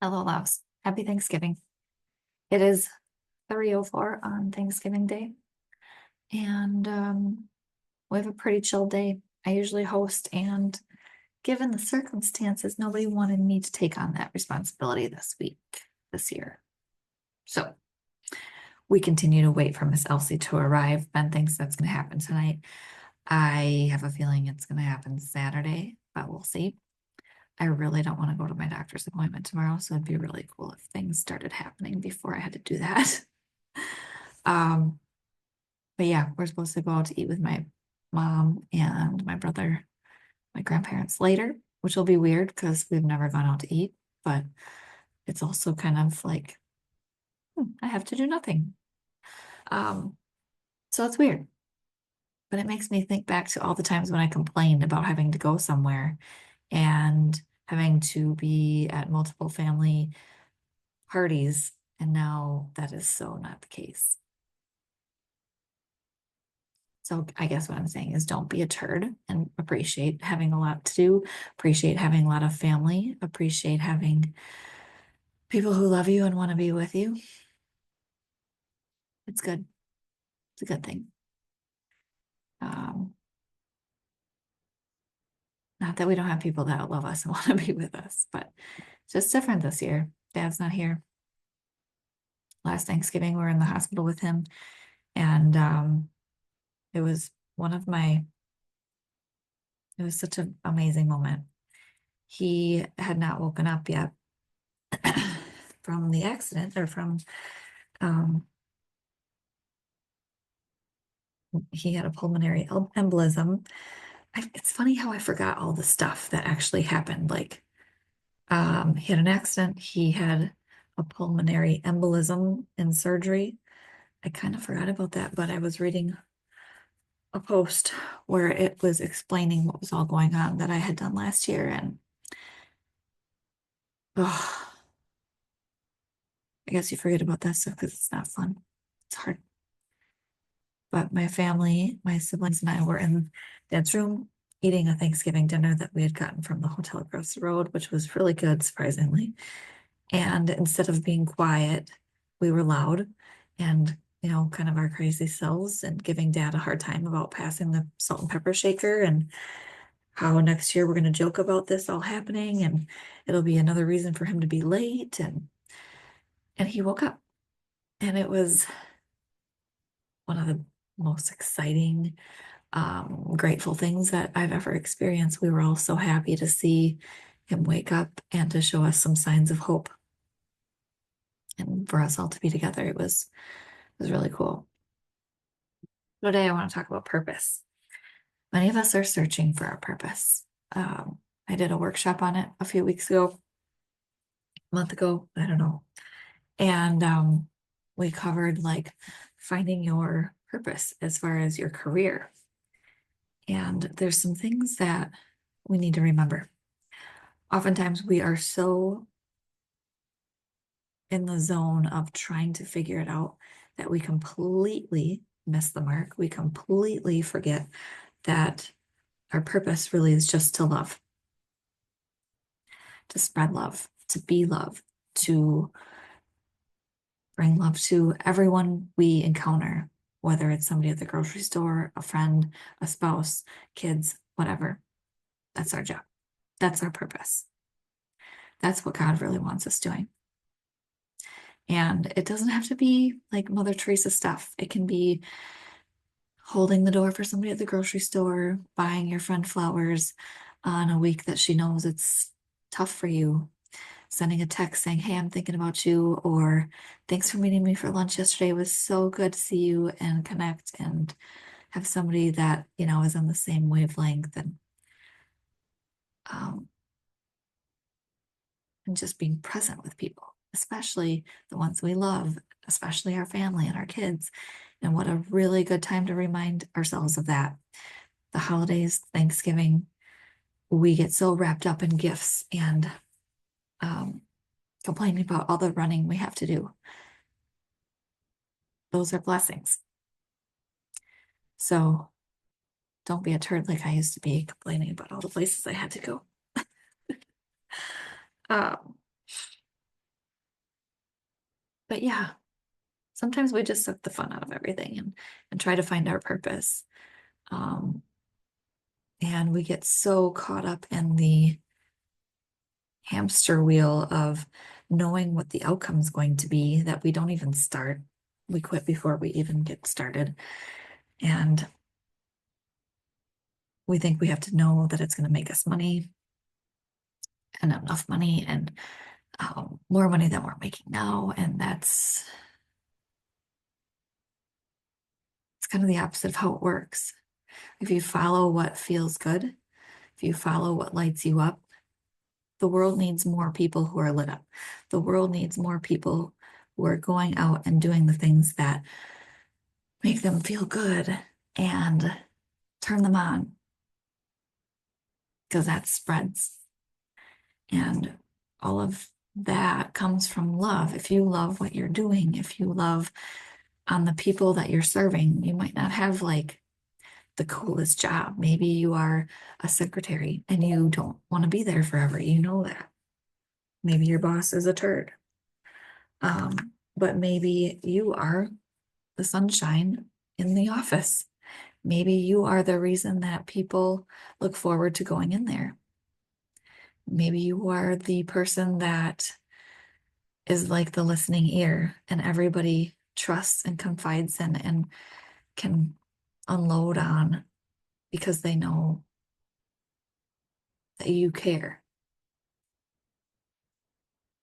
Hello, loves. Happy Thanksgiving. It is 3:04 on Thanksgiving Day, and we have a pretty chill day. I usually host, and given the circumstances, nobody wanted me to take on that responsibility this year. So we continue to wait for Miss Elsie to arrive. Ben thinks that's going to happen tonight. I have a feeling it's going to happen Saturday, but we'll see. I really don't want to go to my doctor's appointment tomorrow, so it'd be really cool if things started happening before I had to do that. Um, but yeah, we're supposed to go out to eat with my mom and my brother, my grandparents later, which will be weird because we've never gone out to eat, but it's also kind of like I have to do nothing. Um, so it's weird, but it makes me think back to all the times when I complained about having to go somewhere and having to be at multiple family parties, and now that is so not the case. So I guess what I'm saying is don't be a turd and appreciate having a lot to do, appreciate having a lot of family, appreciate having people who love you and want to be with you. It's good. It's a good thing. Um, Not that we don't have people that love us and want to be with us, but it's just different this year. Dad's not here. Last Thanksgiving, we were in the hospital with him, and it was one of my, it was such an amazing moment. He had not woken up yet from the accident or from um, he had a pulmonary embolism. It's funny how I forgot all the stuff that actually happened. Like, he had an accident, he had a pulmonary embolism in surgery. I kind of forgot about that, but I was reading a post where it was explaining what was all going on that I had done last year, and oh, I guess you forget about that stuff because it's not fun. It's hard. But my family, my siblings and I were in Dad's room eating a Thanksgiving dinner that we had gotten from the hotel across the road, which was really good, surprisingly. And instead of being quiet, we were loud and, kind of our crazy selves and giving Dad a hard time about passing the salt and pepper shaker and how next year we're going to joke about this all happening and it'll be another reason for him to be late. And he woke up, and it was one of the most exciting, grateful things that I've ever experienced. We were all so happy to see him wake up and to show us some signs of hope and for us all to be together. It was really cool. Today I want to talk about purpose. Many of us are searching for our purpose. I did a workshop on it a few weeks ago, a month ago, I don't know. And we covered like finding your purpose as far as your career. And there's some things that we need to remember. Oftentimes we are so in the zone of trying to figure it out that we completely miss the mark. We completely forget that our purpose really is just to love, to spread love, to be love, to bring love to everyone we encounter, whether it's somebody at the grocery store, a friend, a spouse, kids, whatever. That's our job. That's our purpose. That's what God really wants us doing. And it doesn't have to be like Mother Teresa stuff. It can be holding the door for somebody at the grocery store, buying your friend flowers on a week that she knows it's tough for you, sending a text saying, "Hey, I'm thinking about you," or "Thanks for meeting me for lunch yesterday. It was so good to see you and connect and have somebody that, is on the same wavelength um, and just being present with people, especially the ones we love, especially our family and our kids. And what a really good time to remind ourselves of that. The holidays, Thanksgiving, we get so wrapped up in gifts and um, complaining about all the running we have to do. Those are blessings. So don't be a turd like I used to be, complaining about all the places I had to go. Um, But yeah, sometimes we just suck the fun out of everything and try to find our purpose. Um, and we get so caught up in the hamster wheel of knowing what the outcome is going to be that we don't even start. We quit before we even get started. And we think we have to know that it's going to make us money and enough money and more money than we're making now. And it's kind of the opposite of how it works. If you follow what feels good, if you follow what lights you up, the world needs more people who are lit up. The world needs more people who are going out and doing the things that make them feel good and turn them on, because that spreads. And all of that comes from love. If you love what you're doing, if you love on the people that you're serving, you might not have like the coolest job. Maybe you are a secretary and you don't want to be there forever. You know that. Maybe your boss is a turd. But maybe you are the sunshine in the office. Maybe you are the reason that people look forward to going in there. Maybe you are the person that is like the listening ear and everybody trusts and confides in and can unload on because they know that you care.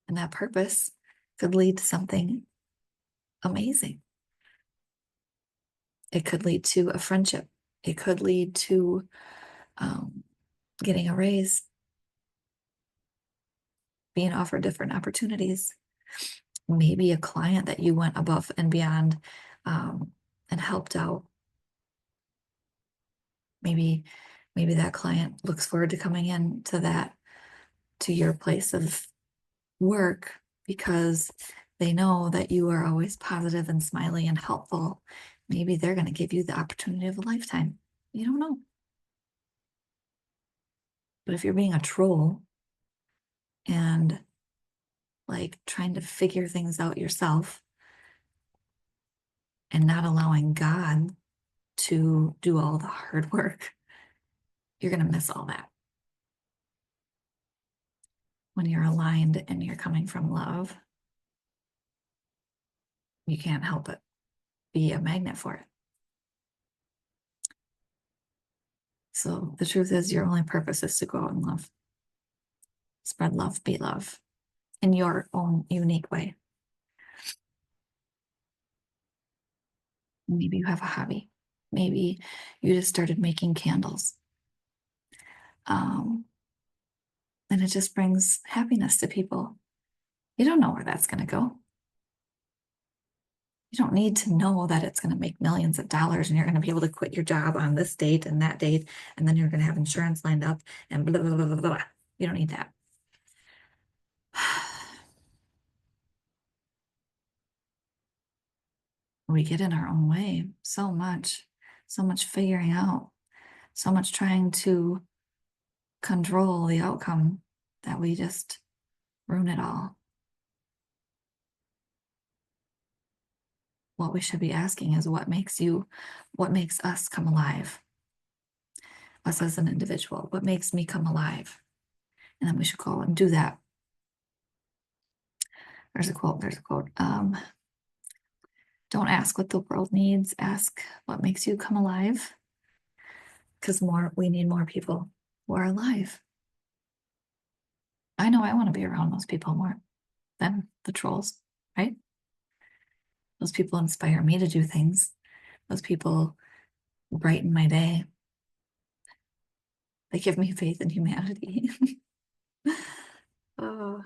And that purpose could lead to something amazing. It could lead to a friendship. It could lead to getting a raise, being offered different opportunities, maybe a client that you went above and beyond and helped out. Maybe that client looks forward to coming in to your place of work because they know that you are always positive and smiley and helpful. Maybe they're going to give you the opportunity of a lifetime. You don't know. But if you're being a troll and like trying to figure things out yourself and not allowing God to do all the hard work, you're going to miss all that. When you're aligned and you're coming from love, you can't help but be a magnet for it. So the truth is, your only purpose is to go out and love. Spread love, be love in your own unique way. Maybe you have a hobby. Maybe you just started making candles. And it just brings happiness to people. You don't know where that's going to go. You don't need to know that it's going to make millions of dollars and you're going to be able to quit your job on this date and that date, and then you're going to have insurance lined up and blah, blah, blah, blah, blah. You don't need that. We get in our own way so much figuring out, so much trying to control the outcome that we just ruin it all. What we should be asking is what makes us come alive? Us as an individual, what makes me come alive? And then we should go and do that. There's a quote. Don't ask what the world needs, ask what makes you come alive. Because we need more people who are alive. I know I want to be around those people more than the trolls, right? Those people inspire me to do things. Those people brighten my day. They give me faith in humanity. Oh.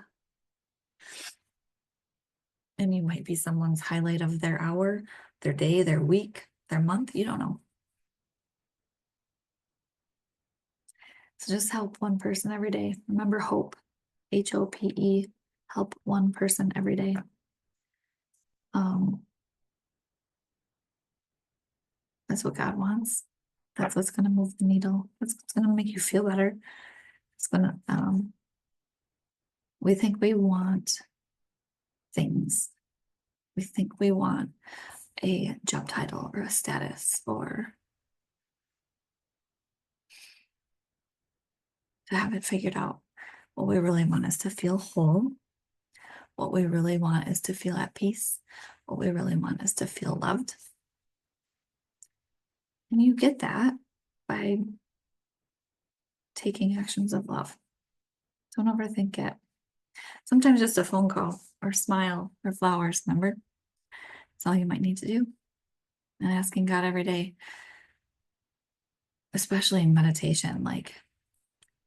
And you might be someone's highlight of their hour, their day, their week, their month. You don't know. So just help one person every day. Remember hope, HOPE, help one person every day. That's what God wants. That's what's going to move the needle. That's what's going to make you feel better. It's going to, we think we want things. We think we want a job title or a status or to have it figured out. What we really want is to feel whole. What we really want is to feel at peace. What we really want is to feel loved. And you get that by taking actions of love. Don't overthink it. Sometimes just a phone call or smile or flowers, remember? That's all you might need to do. And asking God every day, especially in meditation, like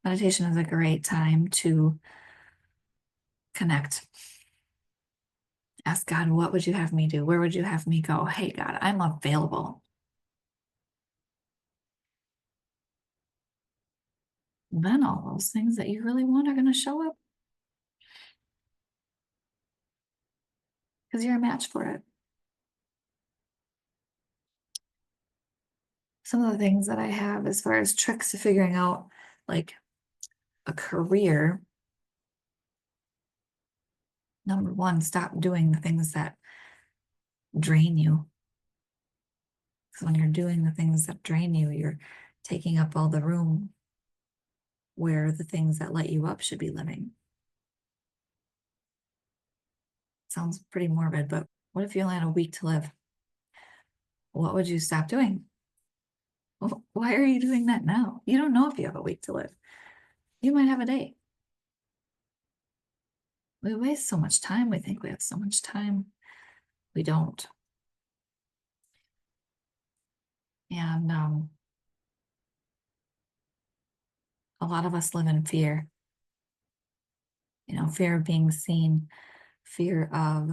meditation is a great time to connect. Ask God, what would you have me do? Where would you have me go? Hey, God, I'm available. Then all those things that you really want are going to show up because you're a match for it. Some of the things that I have as far as tricks to figuring out like a career. Number one, stop doing the things that drain you. Because when you're doing the things that drain you, you're taking up all the room where the things that light you up should be living. Sounds pretty morbid, but what if you only had a week to live? What would you stop doing? Why are you doing that now? You don't know if you have a week to live. You might have a day. We waste so much time. We think we have so much time. We don't. And a lot of us live in fear. You know, fear of being seen, fear of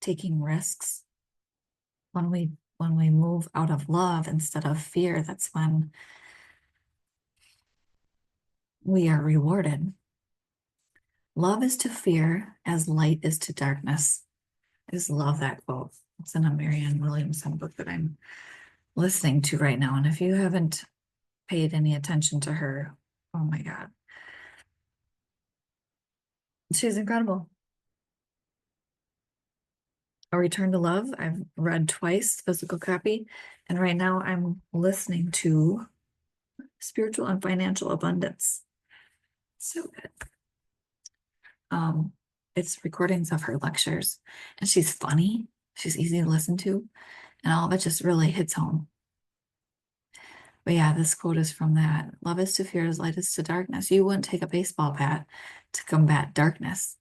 taking risks. When we move out of love instead of fear, that's when we are rewarded. Love is to fear as light is to darkness. I just love that quote. It's in a Marianne Williamson book that I'm listening to right now. And if you haven't paid any attention to her, oh my God. She's incredible. A Return to Love, I've read twice, physical copy. And right now I'm listening to Spiritual and Financial Abundance. So good. It's recordings of her lectures, and she's funny. She's easy to listen to, and all of it just really hits home. But yeah, this quote is from that. Love is to fear as light is to darkness. You wouldn't take a baseball bat to combat darkness.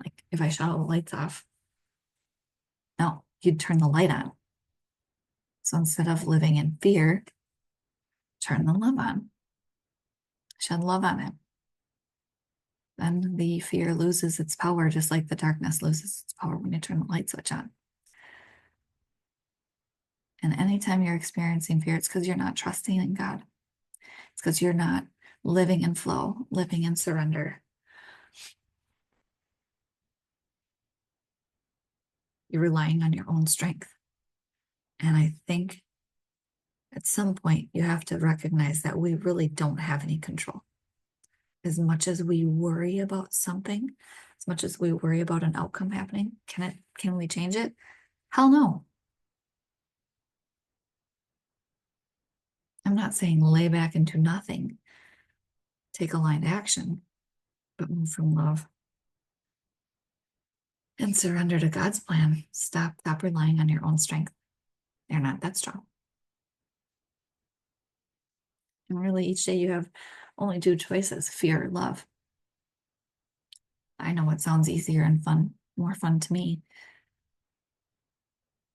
Like if I shut all the lights off, no, you'd turn the light on. So instead of living in fear, turn the love on. Shed love on it. Then the fear loses its power, just like the darkness loses its power when you turn the light switch on. And anytime you're experiencing fear, it's because you're not trusting in God. It's because you're not living in flow, living in surrender. You're relying on your own strength. And I think at some point you have to recognize that we really don't have any control. As much as we worry about something, as much as we worry about an outcome happening, can we change it? Hell no. I'm not saying lay back and do nothing. Take aligned action, but move from love. And surrender to God's plan. Stop relying on your own strength. They're not that strong. And really, each day you have only two choices, fear or love. I know it sounds easier and fun, more fun to me.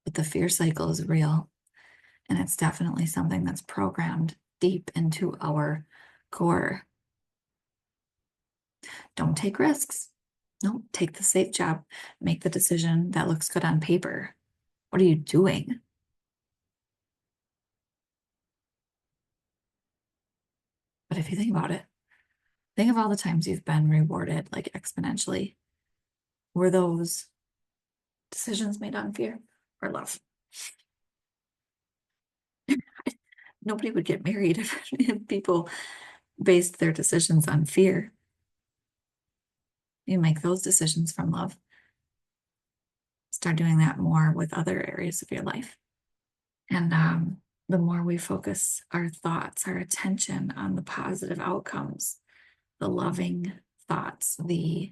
But the fear cycle is real. And it's definitely something that's programmed deep into our core. Don't take risks. No, take the safe job. Make the decision that looks good on paper. What are you doing? But if you think about it, think of all the times you've been rewarded like exponentially. Were those decisions made on fear or love? Nobody would get married if people based their decisions on fear. You make those decisions from love. Start doing that more with other areas of your life. And the more we focus our thoughts, our attention on the positive outcomes, the loving thoughts, the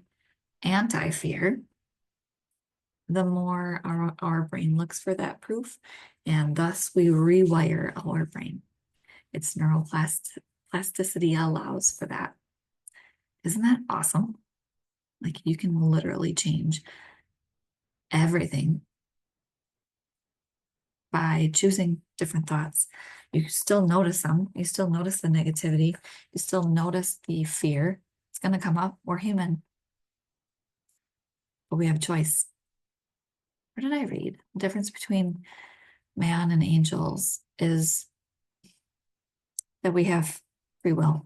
anti-fear, the more our brain looks for that proof, and thus we rewire our brain. Its neuroplasticity allows for that. Isn't that awesome? Like you can literally change everything by choosing different thoughts. You still notice them. You still notice the negativity. You still notice the fear. It's going to come up. We're human, but we have choice. Where did I read? The difference between man and angels is that we have free will.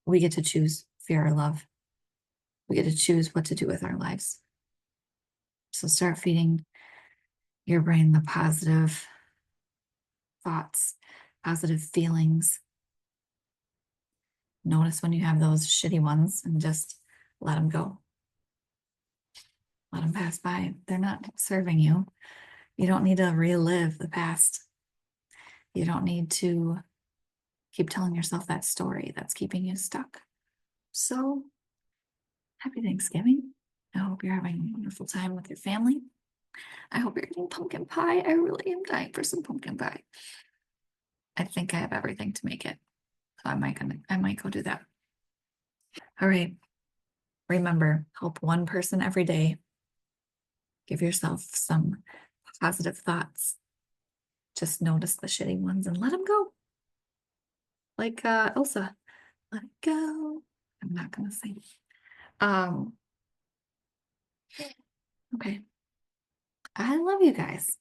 We get to choose fear or love. We get to choose what to do with our lives. So start feeding your brain the positive thoughts, positive feelings. Notice when you have those shitty ones and just let them go. Let them pass by. They're not serving you. You don't need to relive the past. You don't need to keep telling yourself that story that's keeping you stuck. So, happy Thanksgiving. I hope you're having a wonderful time with your family. I hope you're eating pumpkin pie. I really am dying for some pumpkin pie. I think I have everything to make it. So I might go do that. All right. Remember, help one person every day. Give yourself some positive thoughts. Just notice the shitty ones and let them go. Like Elsa, let it go. I'm not gonna sing. Okay. I love you guys.